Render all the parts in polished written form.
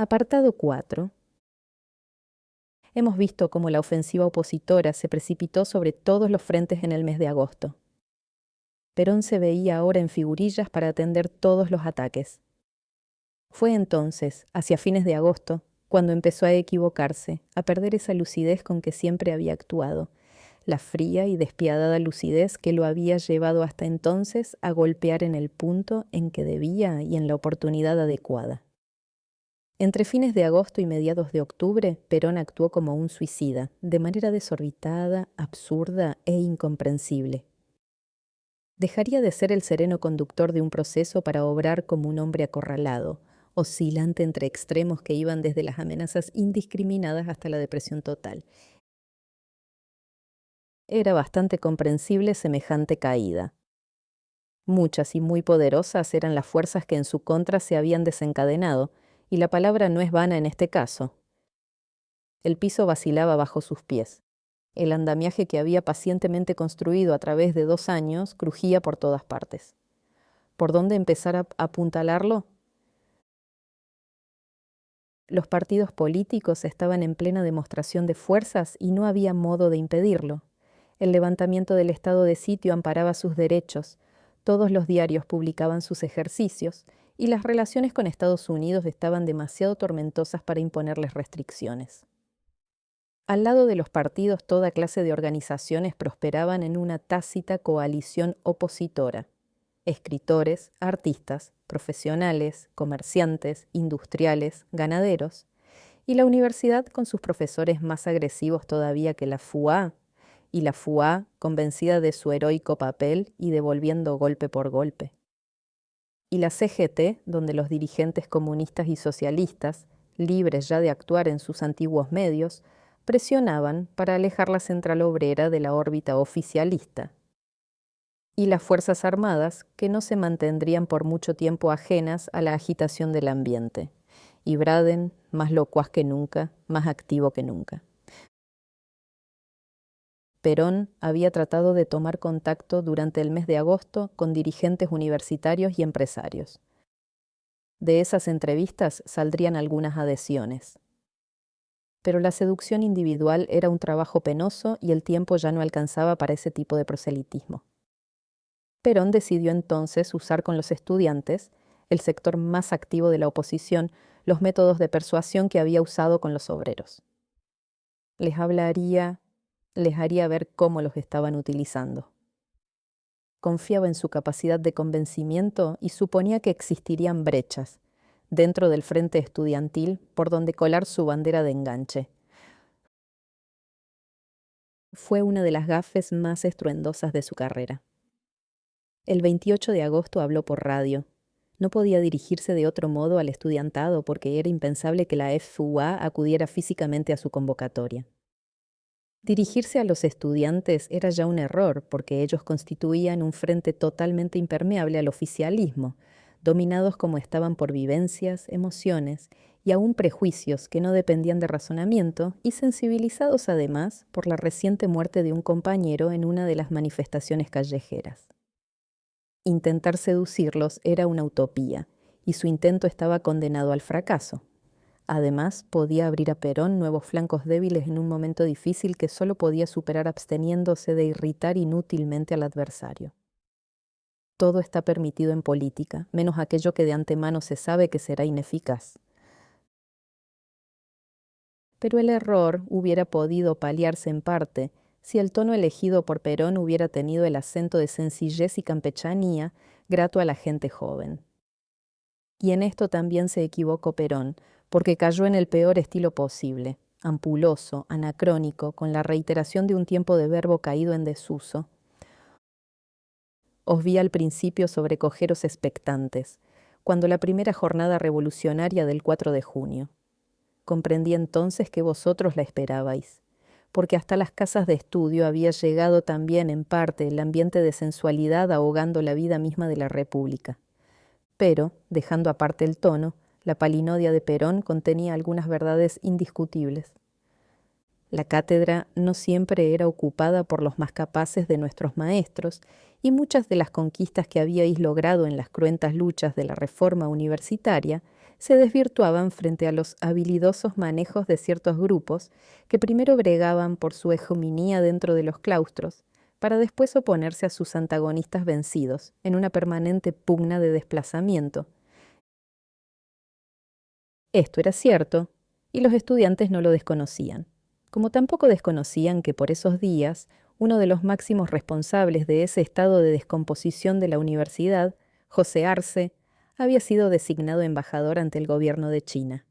Apartado 4. Hemos visto cómo la ofensiva opositora se precipitó sobre todos los frentes en el mes de agosto. Perón se veía ahora en figurillas para atender todos los ataques. Fue entonces, hacia fines de agosto, cuando empezó a equivocarse, a perder esa lucidez con que siempre había actuado, la fría y despiadada lucidez que lo había llevado hasta entonces a golpear en el punto en que debía y en la oportunidad adecuada. Entre fines de agosto y mediados de octubre, Perón actuó como un suicida, de manera desorbitada, absurda e incomprensible. Dejaría de ser el sereno conductor de un proceso para obrar como un hombre acorralado, oscilante entre extremos que iban desde las amenazas indiscriminadas hasta la depresión total. Era bastante comprensible semejante caída. Muchas y muy poderosas eran las fuerzas que en su contra se habían desencadenado, y la palabra no es vana en este caso. El piso vacilaba bajo sus pies. El andamiaje que había pacientemente construido a través de 2 años crujía por todas partes. ¿Por dónde empezar a apuntalarlo? Los partidos políticos estaban en plena demostración de fuerzas y no había modo de impedirlo. El levantamiento del estado de sitio amparaba sus derechos, todos los diarios publicaban sus ejercicios, y las relaciones con Estados Unidos estaban demasiado tormentosas para imponerles restricciones. Al lado de los partidos, toda clase de organizaciones prosperaban en una tácita coalición opositora. Escritores, artistas, profesionales, comerciantes, industriales, ganaderos, y la universidad con sus profesores más agresivos todavía que la FUA, y la FUA convencida de su heroico papel y devolviendo golpe por golpe. Y la CGT, donde los dirigentes comunistas y socialistas, libres ya de actuar en sus antiguos medios, presionaban para alejar la central obrera de la órbita oficialista. Y las Fuerzas Armadas, que no se mantendrían por mucho tiempo ajenas a la agitación del ambiente. Y Braden, más locuaz que nunca, más activo que nunca. Perón había tratado de tomar contacto durante el mes de agosto con dirigentes universitarios y empresarios. De esas entrevistas saldrían algunas adhesiones. Pero la seducción individual era un trabajo penoso y el tiempo ya no alcanzaba para ese tipo de proselitismo. Perón decidió entonces usar con los estudiantes, el sector más activo de la oposición, los métodos de persuasión que había usado con los obreros. Les haría ver cómo los estaban utilizando. Confiaba en su capacidad de convencimiento y suponía que existirían brechas dentro del frente estudiantil por donde colar su bandera de enganche. Fue una de las gafes más estruendosas de su carrera. El 28 de agosto habló por radio. No podía dirigirse de otro modo al estudiantado porque era impensable que la FUA acudiera físicamente a su convocatoria. Dirigirse a los estudiantes era ya un error porque ellos constituían un frente totalmente impermeable al oficialismo, dominados como estaban por vivencias, emociones y aún prejuicios que no dependían de razonamiento y sensibilizados además por la reciente muerte de un compañero en una de las manifestaciones callejeras. Intentar seducirlos era una utopía y su intento estaba condenado al fracaso. Además, podía abrir a Perón nuevos flancos débiles en un momento difícil que solo podía superar absteniéndose de irritar inútilmente al adversario. Todo está permitido en política, menos aquello que de antemano se sabe que será ineficaz. Pero el error hubiera podido paliarse en parte si el tono elegido por Perón hubiera tenido el acento de sencillez y campechanía grato a la gente joven. Y en esto también se equivocó Perón, porque cayó en el peor estilo posible, ampuloso, anacrónico, con la reiteración de un tiempo de verbo caído en desuso. Os vi al principio sobrecogeros expectantes, cuando la primera jornada revolucionaria del 4 de junio. Comprendí entonces que vosotros la esperabais, porque hasta las casas de estudio había llegado también en parte el ambiente de sensualidad ahogando la vida misma de la República. Pero, dejando aparte el tono, la palinodia de Perón contenía algunas verdades indiscutibles. La cátedra no siempre era ocupada por los más capaces de nuestros maestros, y muchas de las conquistas que habíais logrado en las cruentas luchas de la reforma universitaria se desvirtuaban frente a los habilidosos manejos de ciertos grupos que primero bregaban por su hegemonía dentro de los claustros, para después oponerse a sus antagonistas vencidos, en una permanente pugna de desplazamiento. Esto era cierto, y los estudiantes no lo desconocían, como tampoco desconocían que por esos días uno de los máximos responsables de ese estado de descomposición de la universidad, José Arce, había sido designado embajador ante el gobierno de China.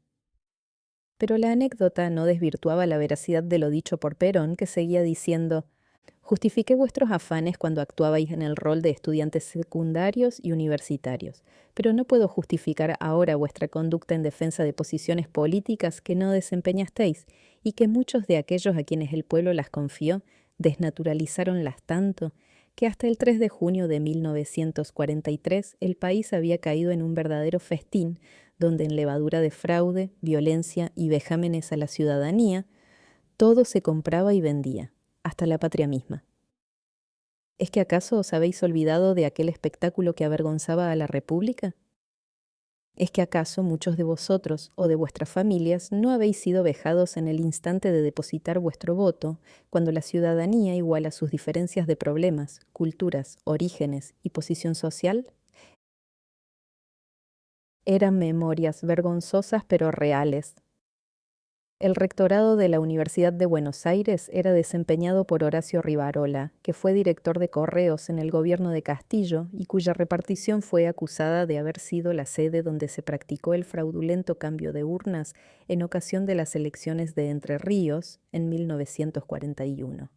Pero la anécdota no desvirtuaba la veracidad de lo dicho por Perón, que seguía diciendo: justifiqué vuestros afanes cuando actuabais en el rol de estudiantes secundarios y universitarios, pero no puedo justificar ahora vuestra conducta en defensa de posiciones políticas que no desempeñasteis y que muchos de aquellos a quienes el pueblo las confió desnaturalizaronlas tanto que hasta el 3 de junio de 1943 el país había caído en un verdadero festín donde en levadura de fraude, violencia y vejámenes a la ciudadanía, todo se compraba y vendía, hasta la patria misma. ¿Es que acaso os habéis olvidado de aquel espectáculo que avergonzaba a la República? ¿Es que acaso muchos de vosotros o de vuestras familias no habéis sido vejados en el instante de depositar vuestro voto, cuando la ciudadanía iguala sus diferencias de problemas, culturas, orígenes y posición social? Eran memorias vergonzosas pero reales. El rectorado de la Universidad de Buenos Aires era desempeñado por Horacio Rivarola, que fue director de Correos en el gobierno de Castillo y cuya repartición fue acusada de haber sido la sede donde se practicó el fraudulento cambio de urnas en ocasión de las elecciones de Entre Ríos en 1941.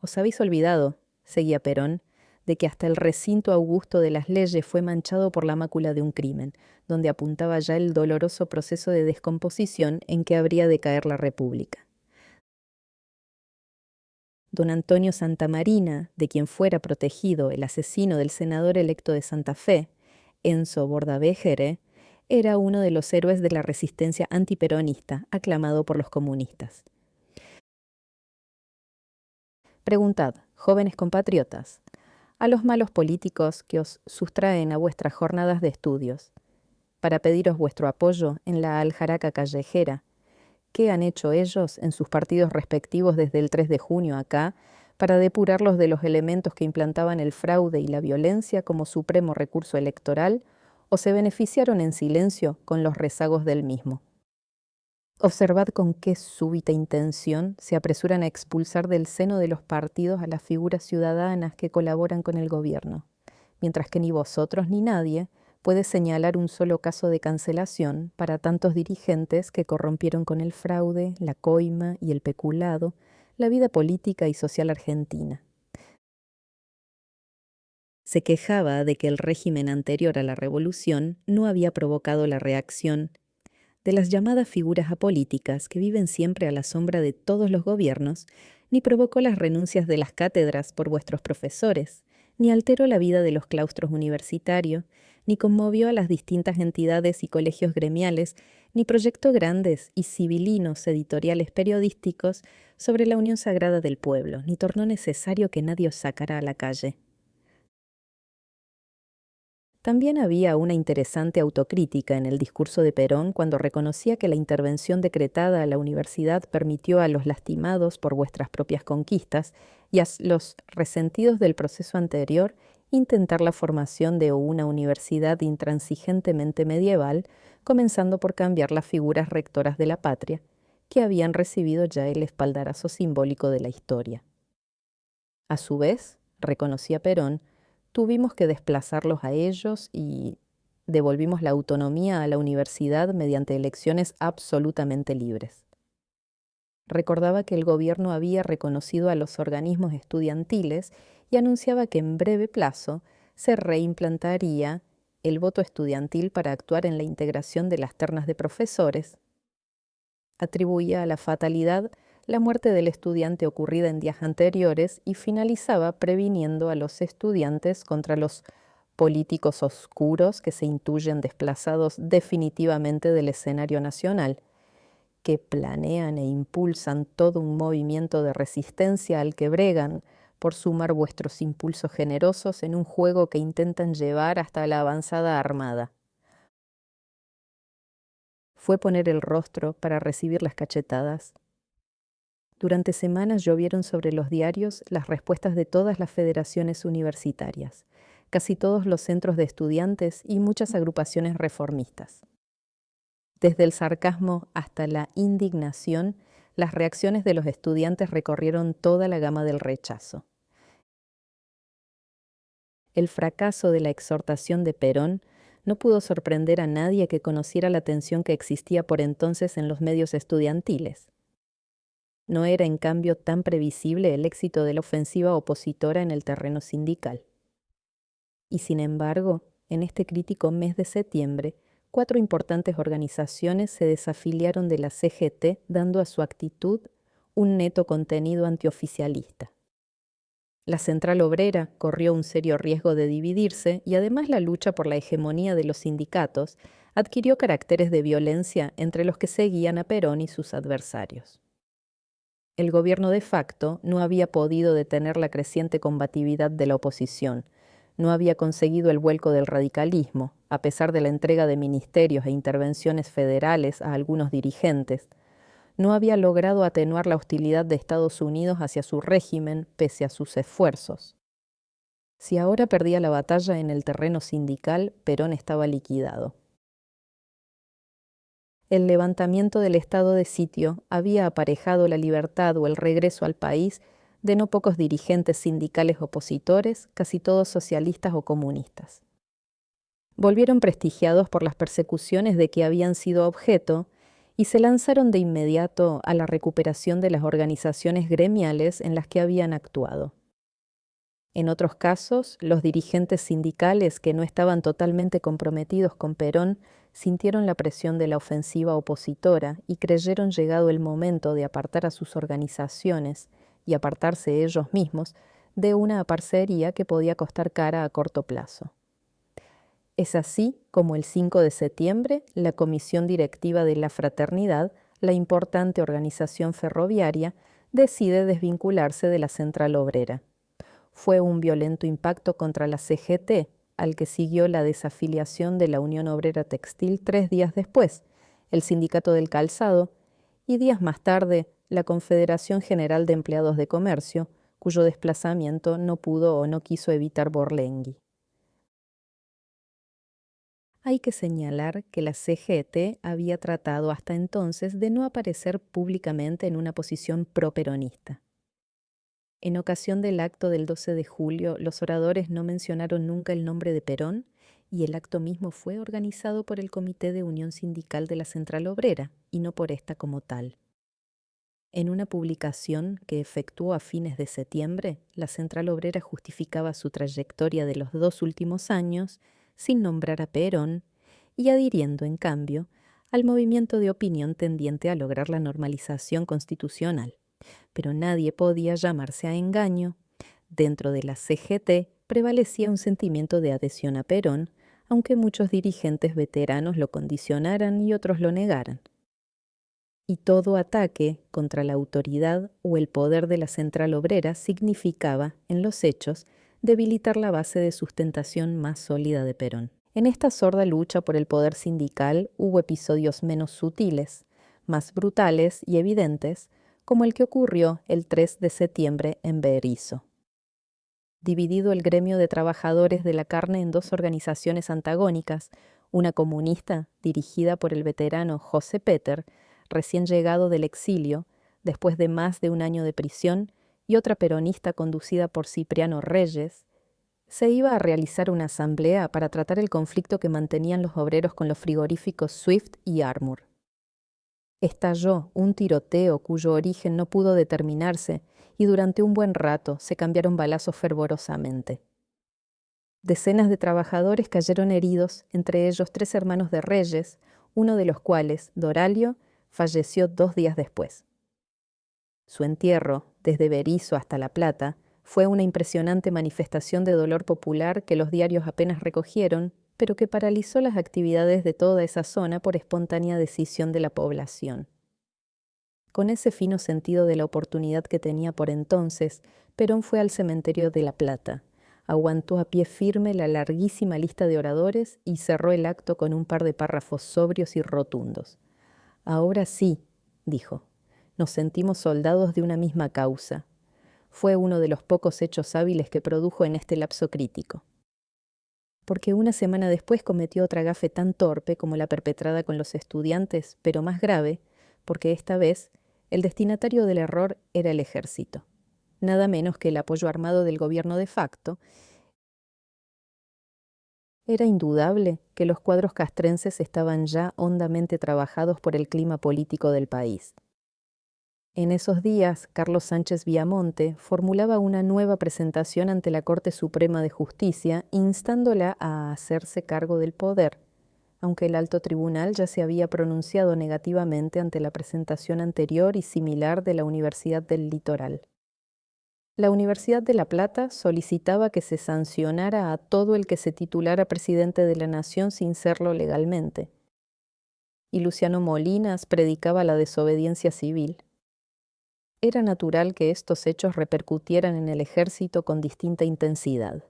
«Os habéis olvidado», seguía Perón, «de que hasta el recinto augusto de las leyes fue manchado por la mácula de un crimen, donde apuntaba ya el doloroso proceso de descomposición en que habría de caer la República. Don Antonio Santamarina, de quien fuera protegido el asesino del senador electo de Santa Fe, Enzo Bordavegere, era uno de los héroes de la resistencia antiperonista, aclamado por los comunistas. Preguntad, jóvenes compatriotas, a los malos políticos que os sustraen a vuestras jornadas de estudios, para pediros vuestro apoyo en la aljaraca callejera. ¿Qué han hecho ellos en sus partidos respectivos desde el 3 de junio acá para depurarlos de los elementos que implantaban el fraude y la violencia como supremo recurso electoral, o se beneficiaron en silencio con los rezagos del mismo? Observad con qué súbita intención se apresuran a expulsar del seno de los partidos a las figuras ciudadanas que colaboran con el gobierno, mientras que ni vosotros ni nadie puede señalar un solo caso de cancelación para tantos dirigentes que corrompieron con el fraude, la coima y el peculado la vida política y social argentina. Se quejaba de que el régimen anterior a la revolución no había provocado la reacción de las llamadas figuras apolíticas que viven siempre a la sombra de todos los gobiernos, ni provocó las renuncias de las cátedras por vuestros profesores, ni alteró la vida de los claustros universitarios, ni conmovió a las distintas entidades y colegios gremiales, ni proyectó grandes y civilinos editoriales periodísticos sobre la unión sagrada del pueblo, ni tornó necesario que nadie os sacara a la calle. También había una interesante autocrítica en el discurso de Perón cuando reconocía que la intervención decretada a la universidad permitió a los lastimados por vuestras propias conquistas y a los resentidos del proceso anterior intentar la formación de una universidad intransigentemente medieval, comenzando por cambiar las figuras rectoras de la patria, que habían recibido ya el espaldarazo simbólico de la historia. A su vez, reconocía Perón, tuvimos que desplazarlos a ellos y devolvimos la autonomía a la universidad mediante elecciones absolutamente libres. Recordaba que el gobierno había reconocido a los organismos estudiantiles y anunciaba que en breve plazo se reimplantaría el voto estudiantil para actuar en la integración de las ternas de profesores. Atribuía a la fatalidad la muerte del estudiante ocurrida en días anteriores y finalizaba previniendo a los estudiantes contra los políticos oscuros que se intuyen desplazados definitivamente del escenario nacional, que planean e impulsan todo un movimiento de resistencia al que bregan por sumar vuestros impulsos generosos en un juego que intentan llevar hasta la avanzada armada. Fue poner el rostro para recibir las cachetadas. Durante semanas llovieron sobre los diarios las respuestas de todas las federaciones universitarias, casi todos los centros de estudiantes y muchas agrupaciones reformistas. Desde el sarcasmo hasta la indignación, las reacciones de los estudiantes recorrieron toda la gama del rechazo. El fracaso de la exhortación de Perón no pudo sorprender a nadie que conociera la tensión que existía por entonces en los medios estudiantiles. No era, en cambio, tan previsible el éxito de la ofensiva opositora en el terreno sindical. Y sin embargo, en este crítico mes de septiembre, 4 importantes organizaciones se desafiliaron de la CGT, dando a su actitud un neto contenido antioficialista. La Central Obrera corrió un serio riesgo de dividirse y además la lucha por la hegemonía de los sindicatos adquirió caracteres de violencia entre los que seguían a Perón y sus adversarios. El gobierno de facto no había podido detener la creciente combatividad de la oposición, no había conseguido el vuelco del radicalismo, a pesar de la entrega de ministerios e intervenciones federales a algunos dirigentes, no había logrado atenuar la hostilidad de Estados Unidos hacia su régimen pese a sus esfuerzos. Si ahora perdía la batalla en el terreno sindical, Perón estaba liquidado. El levantamiento del estado de sitio había aparejado la libertad o el regreso al país de no pocos dirigentes sindicales opositores, casi todos socialistas o comunistas. Volvieron prestigiados por las persecuciones de que habían sido objeto y se lanzaron de inmediato a la recuperación de las organizaciones gremiales en las que habían actuado. En otros casos, los dirigentes sindicales que no estaban totalmente comprometidos con Perón sintieron la presión de la ofensiva opositora y creyeron llegado el momento de apartar a sus organizaciones y apartarse ellos mismos de una parcería que podía costar cara a corto plazo. Es así como el 5 de septiembre la Comisión Directiva de la Fraternidad, la importante organización ferroviaria, decide desvincularse de la Central Obrera. Fue un violento impacto contra la CGT, al que siguió la desafiliación de la Unión Obrera Textil 3 días después, el Sindicato del Calzado, y días más tarde la Confederación General de Empleados de Comercio, cuyo desplazamiento no pudo o no quiso evitar Borlenghi. Hay que señalar que la CGT había tratado hasta entonces de no aparecer públicamente en una posición pro-peronista. En ocasión del acto del 12 de julio, los oradores no mencionaron nunca el nombre de Perón y el acto mismo fue organizado por el Comité de Unión Sindical de la Central Obrera y no por esta como tal. En una publicación que efectuó a fines de septiembre, la Central Obrera justificaba su trayectoria de los 2 últimos años sin nombrar a Perón y adhiriendo, en cambio, al movimiento de opinión tendiente a lograr la normalización constitucional. Pero nadie podía llamarse a engaño. Dentro de la CGT prevalecía un sentimiento de adhesión a Perón, aunque muchos dirigentes veteranos lo condicionaran y otros lo negaran. Y todo ataque contra la autoridad o el poder de la Central Obrera significaba, en los hechos, debilitar la base de sustentación más sólida de Perón. En esta sorda lucha por el poder sindical hubo episodios menos sutiles, más brutales y evidentes, como el que ocurrió el 3 de septiembre en Berisso. Dividido el gremio de trabajadores de la carne en 2 organizaciones antagónicas, una comunista dirigida por el veterano José Peter, recién llegado del exilio, después de más de un año de prisión, y otra peronista conducida por Cipriano Reyes, se iba a realizar una asamblea para tratar el conflicto que mantenían los obreros con los frigoríficos Swift y Armour. Estalló un tiroteo cuyo origen no pudo determinarse y durante un buen rato se cambiaron balazos fervorosamente. Decenas de trabajadores cayeron heridos, entre ellos 3 hermanos de Reyes, uno de los cuales, Doralio, falleció 2 días después. Su entierro, desde Berisso hasta La Plata, fue una impresionante manifestación de dolor popular que los diarios apenas recogieron, pero que paralizó las actividades de toda esa zona por espontánea decisión de la población. Con ese fino sentido de la oportunidad que tenía por entonces, Perón fue al cementerio de La Plata, aguantó a pie firme la larguísima lista de oradores y cerró el acto con un par de párrafos sobrios y rotundos. Ahora sí, dijo, nos sentimos soldados de una misma causa. Fue uno de los pocos hechos hábiles que produjo en este lapso crítico. Porque una semana después cometió otra gafe tan torpe como la perpetrada con los estudiantes, pero más grave, porque esta vez el destinatario del error era el ejército, nada menos que el apoyo armado del gobierno de facto. Era indudable que los cuadros castrenses estaban ya hondamente trabajados por el clima político del país. En esos días, Carlos Sánchez Viamonte formulaba una nueva presentación ante la Corte Suprema de Justicia, instándola a hacerse cargo del poder, aunque el alto tribunal ya se había pronunciado negativamente ante la presentación anterior y similar de la Universidad del Litoral. La Universidad de La Plata solicitaba que se sancionara a todo el que se titulara presidente de la Nación sin serlo legalmente. Y Luciano Molinas predicaba la desobediencia civil. Era natural que estos hechos repercutieran en el ejército con distinta intensidad.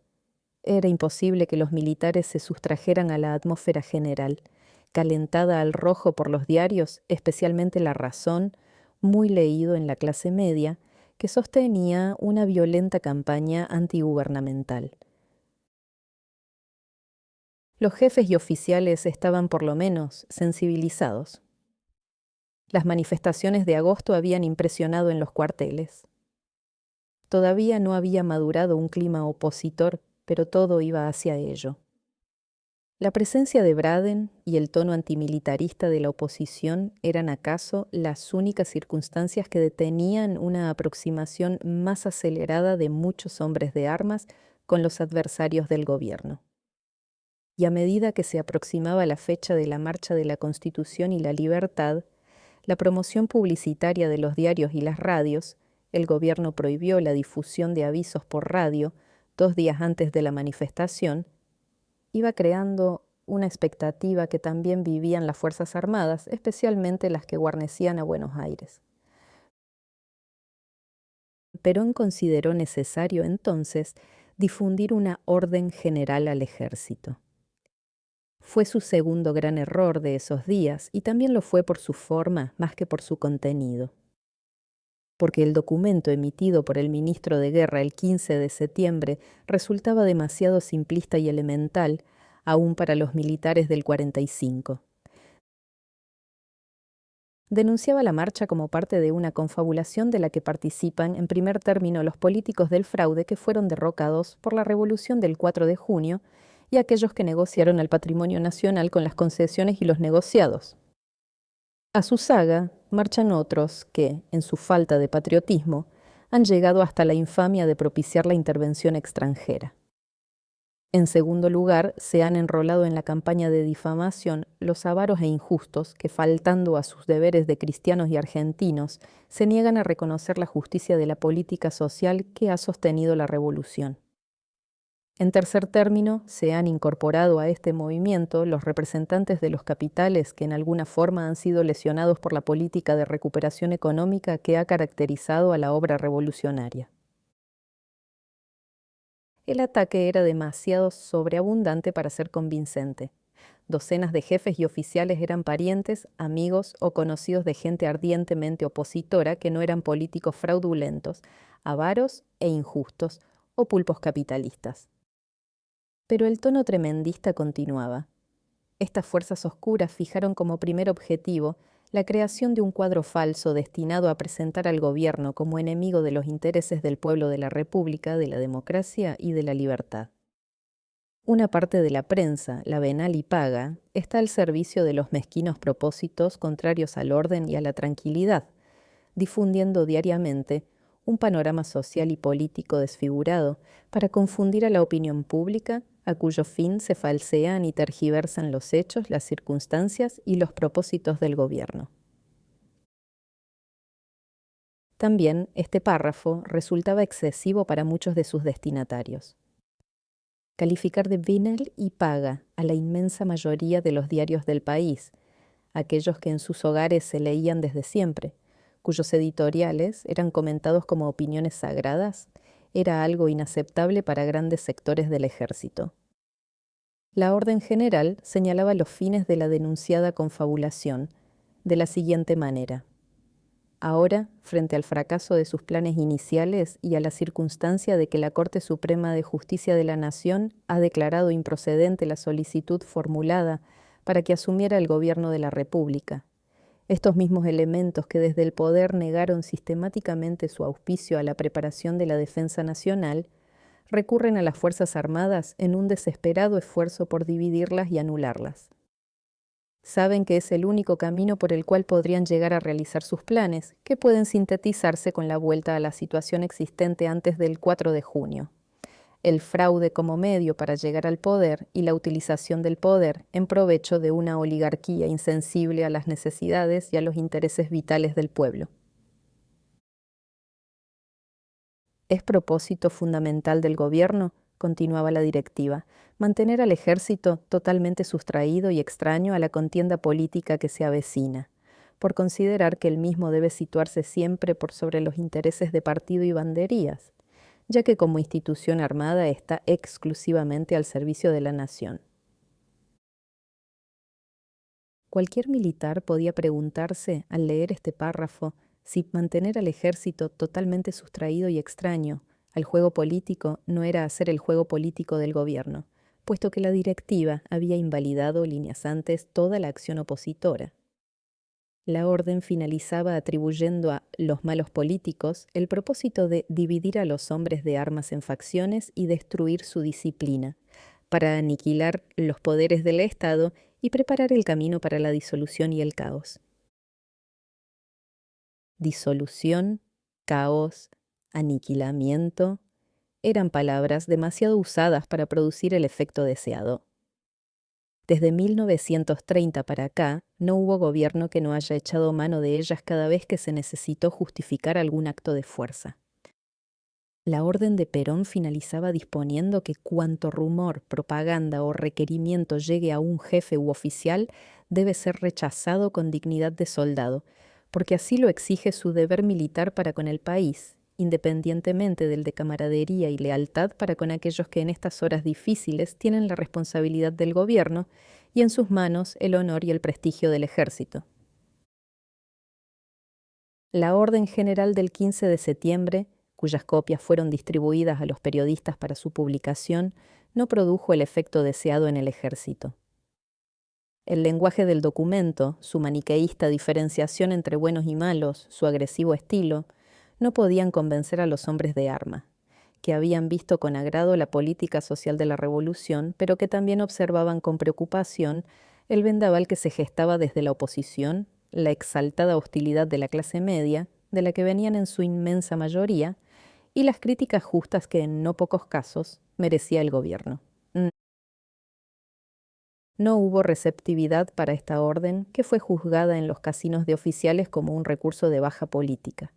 Era imposible que los militares se sustrajeran a la atmósfera general, calentada al rojo por los diarios, especialmente La Razón, muy leído en la clase media, que sostenía una violenta campaña antigubernamental. Los jefes y oficiales estaban por lo menos sensibilizados. Las manifestaciones de agosto habían impresionado en los cuarteles. Todavía no había madurado un clima opositor, pero todo iba hacia ello. La presencia de Braden y el tono antimilitarista de la oposición eran acaso las únicas circunstancias que detenían una aproximación más acelerada de muchos hombres de armas con los adversarios del gobierno. Y a medida que se aproximaba la fecha de la Marcha de la Constitución y la Libertad, la promoción publicitaria de los diarios y las radios, el gobierno prohibió la difusión de avisos por radio 2 días antes de la manifestación, iba creando una expectativa que también vivían las Fuerzas Armadas, especialmente las que guarnecían a Buenos Aires. Perón consideró necesario entonces difundir una orden general al ejército. Fue su segundo gran error de esos días y también lo fue por su forma más que por su contenido. Porque el documento emitido por el ministro de Guerra el 15 de septiembre resultaba demasiado simplista y elemental, aún para los militares del 45. Denunciaba la marcha como parte de una confabulación de la que participan en primer término los políticos del fraude que fueron derrocados por la revolución del 4 de junio y aquellos que negociaron el patrimonio nacional con las concesiones y los negociados. A su saga marchan otros que, en su falta de patriotismo, han llegado hasta la infamia de propiciar la intervención extranjera. En segundo lugar, se han enrolado en la campaña de difamación los avaros e injustos que, faltando a sus deberes de cristianos y argentinos, se niegan a reconocer la justicia de la política social que ha sostenido la revolución. En tercer término, se han incorporado a este movimiento los representantes de los capitales que en alguna forma han sido lesionados por la política de recuperación económica que ha caracterizado a la obra revolucionaria. El ataque era demasiado sobreabundante para ser convincente. Docenas de jefes y oficiales eran parientes, amigos o conocidos de gente ardientemente opositora que no eran políticos fraudulentos, avaros e injustos o pulpos capitalistas. Pero el tono tremendista continuaba. Estas fuerzas oscuras fijaron como primer objetivo la creación de un cuadro falso destinado a presentar al gobierno como enemigo de los intereses del pueblo de la República, de la democracia y de la libertad. Una parte de la prensa, la venal y paga, está al servicio de los mezquinos propósitos contrarios al orden y a la tranquilidad, difundiendo diariamente un panorama social y político desfigurado para confundir a la opinión pública, a cuyo fin se falsean y tergiversan los hechos, las circunstancias y los propósitos del gobierno. También este párrafo resultaba excesivo para muchos de sus destinatarios. Calificar de venal y paga a la inmensa mayoría de los diarios del país, aquellos que en sus hogares se leían desde siempre, cuyos editoriales eran comentados como opiniones sagradas, era algo inaceptable para grandes sectores del ejército. La orden general señalaba los fines de la denunciada confabulación de la siguiente manera. Ahora, frente al fracaso de sus planes iniciales y a la circunstancia de que la Corte Suprema de Justicia de la Nación ha declarado improcedente la solicitud formulada para que asumiera el gobierno de la República, estos mismos elementos que desde el poder negaron sistemáticamente su auspicio a la preparación de la defensa nacional, recurren a las Fuerzas Armadas en un desesperado esfuerzo por dividirlas y anularlas. Saben que es el único camino por el cual podrían llegar a realizar sus planes, que pueden sintetizarse con la vuelta a la situación existente antes del 4 de junio. El fraude como medio para llegar al poder y la utilización del poder en provecho de una oligarquía insensible a las necesidades y a los intereses vitales del pueblo. Es propósito fundamental del gobierno, continuaba la directiva, mantener al ejército totalmente sustraído y extraño a la contienda política que se avecina, por considerar que el mismo debe situarse siempre por sobre los intereses de partido y banderías, ya que como institución armada está exclusivamente al servicio de la nación. Cualquier militar podía preguntarse, al leer este párrafo, si mantener al ejército totalmente sustraído y extraño al juego político no era hacer el juego político del gobierno, puesto que la directiva había invalidado líneas antes toda la acción opositora. La orden finalizaba atribuyendo a los malos políticos el propósito de dividir a los hombres de armas en facciones y destruir su disciplina, para aniquilar los poderes del Estado y preparar el camino para la disolución y el caos. Disolución, caos, aniquilamiento, eran palabras demasiado usadas para producir el efecto deseado. Desde 1930 para acá, no hubo gobierno que no haya echado mano de ellas cada vez que se necesitó justificar algún acto de fuerza. La orden de Perón finalizaba disponiendo que cuanto rumor, propaganda o requerimiento llegue a un jefe u oficial debe ser rechazado con dignidad de soldado, porque así lo exige su deber militar para con el país, independientemente del de camaradería y lealtad para con aquellos que en estas horas difíciles tienen la responsabilidad del gobierno y en sus manos el honor y el prestigio del ejército. La Orden General del 15 de septiembre, cuyas copias fueron distribuidas a los periodistas para su publicación, no produjo el efecto deseado en el ejército. El lenguaje del documento, su maniqueísta diferenciación entre buenos y malos, su agresivo estilo, no podían convencer a los hombres de arma, que habían visto con agrado la política social de la revolución, pero que también observaban con preocupación el vendaval que se gestaba desde la oposición, la exaltada hostilidad de la clase media, de la que venían en su inmensa mayoría, y las críticas justas que en no pocos casos merecía el gobierno. No hubo receptividad para esta orden, que fue juzgada en los casinos de oficiales como un recurso de baja política.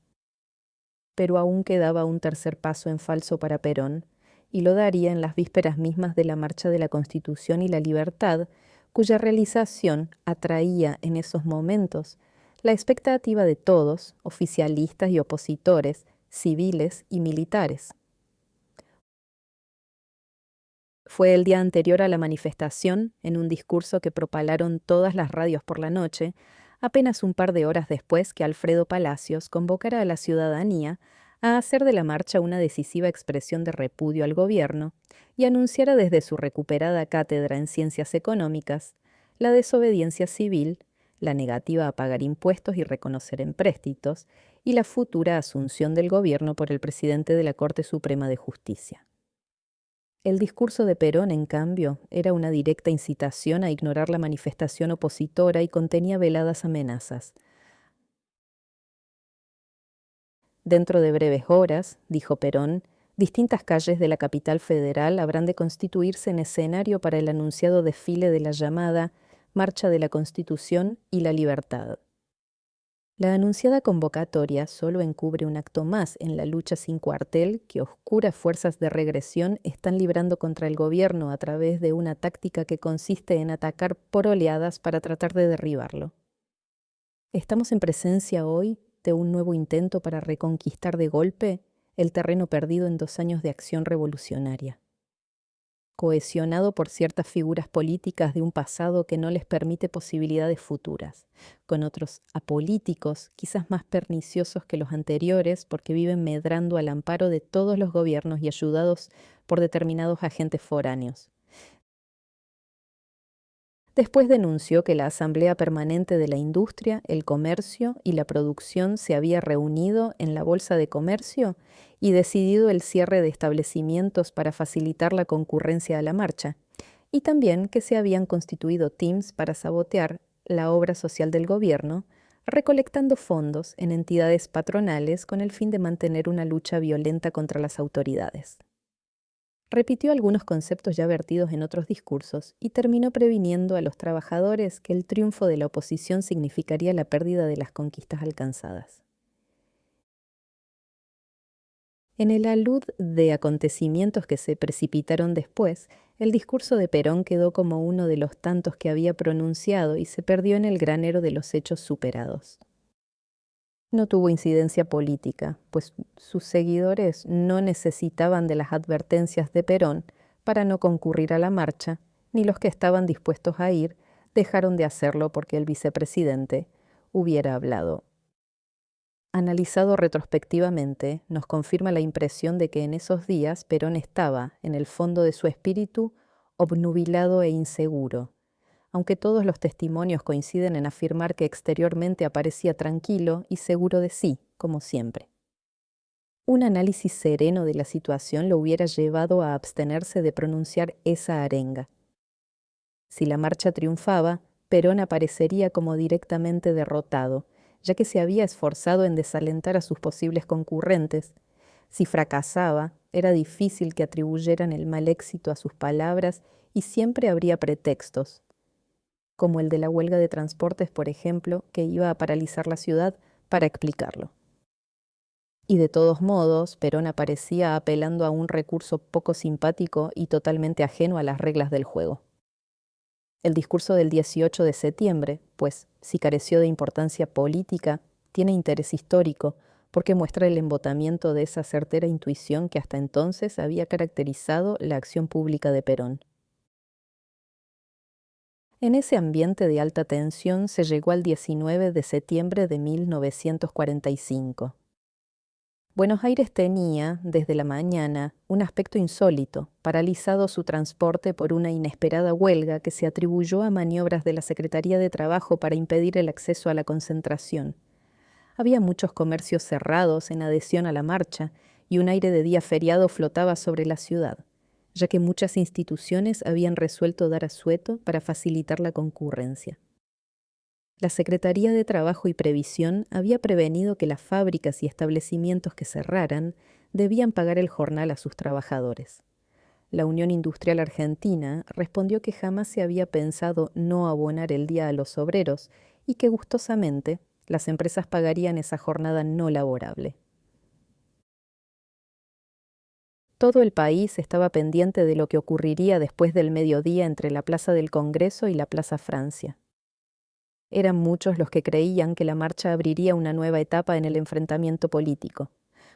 Pero aún quedaba un tercer paso en falso para Perón, y lo daría en las vísperas mismas de la Marcha de la Constitución y la Libertad, cuya realización atraía en esos momentos la expectativa de todos, oficialistas y opositores, civiles y militares. Fue el día anterior a la manifestación, en un discurso que propalaron todas las radios por la noche, apenas un par de horas después que Alfredo Palacios convocara a la ciudadanía a hacer de la marcha una decisiva expresión de repudio al gobierno y anunciara desde su recuperada cátedra en ciencias económicas la desobediencia civil, la negativa a pagar impuestos y reconocer empréstitos, y la futura asunción del gobierno por el presidente de la Corte Suprema de Justicia. El discurso de Perón, en cambio, era una directa incitación a ignorar la manifestación opositora y contenía veladas amenazas. Dentro de breves horas, dijo Perón, distintas calles de la capital federal habrán de constituirse en escenario para el anunciado desfile de la llamada Marcha de la Constitución y la Libertad. La anunciada convocatoria solo encubre un acto más en la lucha sin cuartel que oscuras fuerzas de regresión están librando contra el gobierno a través de una táctica que consiste en atacar por oleadas para tratar de derribarlo. Estamos en presencia hoy de un nuevo intento para reconquistar de golpe el terreno perdido en 2 años de acción revolucionaria. Cohesionado por ciertas figuras políticas de un pasado que no les permite posibilidades futuras, con otros apolíticos, quizás más perniciosos que los anteriores porque viven medrando al amparo de todos los gobiernos y ayudados por determinados agentes foráneos. Después denunció que la Asamblea Permanente de la Industria, el Comercio y la Producción se había reunido en la Bolsa de Comercio y decidido el cierre de establecimientos para facilitar la concurrencia a la marcha, y también que se habían constituido teams para sabotear la obra social del gobierno, recolectando fondos en entidades patronales con el fin de mantener una lucha violenta contra las autoridades. Repitió algunos conceptos ya vertidos en otros discursos y terminó previniendo a los trabajadores que el triunfo de la oposición significaría la pérdida de las conquistas alcanzadas. En el alud de acontecimientos que se precipitaron después, el discurso de Perón quedó como uno de los tantos que había pronunciado y se perdió en el granero de los hechos superados. No tuvo incidencia política, pues sus seguidores no necesitaban de las advertencias de Perón para no concurrir a la marcha, ni los que estaban dispuestos a ir dejaron de hacerlo porque el vicepresidente hubiera hablado. Analizado retrospectivamente, nos confirma la impresión de que en esos días Perón estaba, en el fondo de su espíritu, obnubilado e inseguro, aunque todos los testimonios coinciden en afirmar que exteriormente aparecía tranquilo y seguro de sí, como siempre. Un análisis sereno de la situación lo hubiera llevado a abstenerse de pronunciar esa arenga. Si la marcha triunfaba, Perón aparecería como directamente derrotado, ya que se había esforzado en desalentar a sus posibles concurrentes. Si fracasaba, era difícil que atribuyeran el mal éxito a sus palabras y siempre habría pretextos, como el de la huelga de transportes, por ejemplo, que iba a paralizar la ciudad, para explicarlo. Y de todos modos, Perón aparecía apelando a un recurso poco simpático y totalmente ajeno a las reglas del juego. El discurso del 18 de septiembre, pues, si careció de importancia política, tiene interés histórico, porque muestra el embotamiento de esa certera intuición que hasta entonces había caracterizado la acción pública de Perón. En ese ambiente de alta tensión se llegó al 19 de septiembre de 1945. Buenos Aires tenía, desde la mañana, un aspecto insólito, paralizado su transporte por una inesperada huelga que se atribuyó a maniobras de la Secretaría de Trabajo para impedir el acceso a la concentración. Había muchos comercios cerrados en adhesión a la marcha y un aire de día feriado flotaba sobre la ciudad, ya que muchas instituciones habían resuelto dar asueto para facilitar la concurrencia. La Secretaría de Trabajo y Previsión había prevenido que las fábricas y establecimientos que cerraran debían pagar el jornal a sus trabajadores. La Unión Industrial Argentina respondió que jamás se había pensado no abonar el día a los obreros y que gustosamente las empresas pagarían esa jornada no laborable. Todo el país estaba pendiente de lo que ocurriría después del mediodía entre la Plaza del Congreso y la Plaza Francia. Eran muchos los que creían que la marcha abriría una nueva etapa en el enfrentamiento político.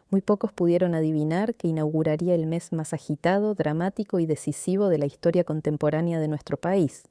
Muy pocos pudieron adivinar que inauguraría el mes más agitado, dramático y decisivo de la historia contemporánea de nuestro país,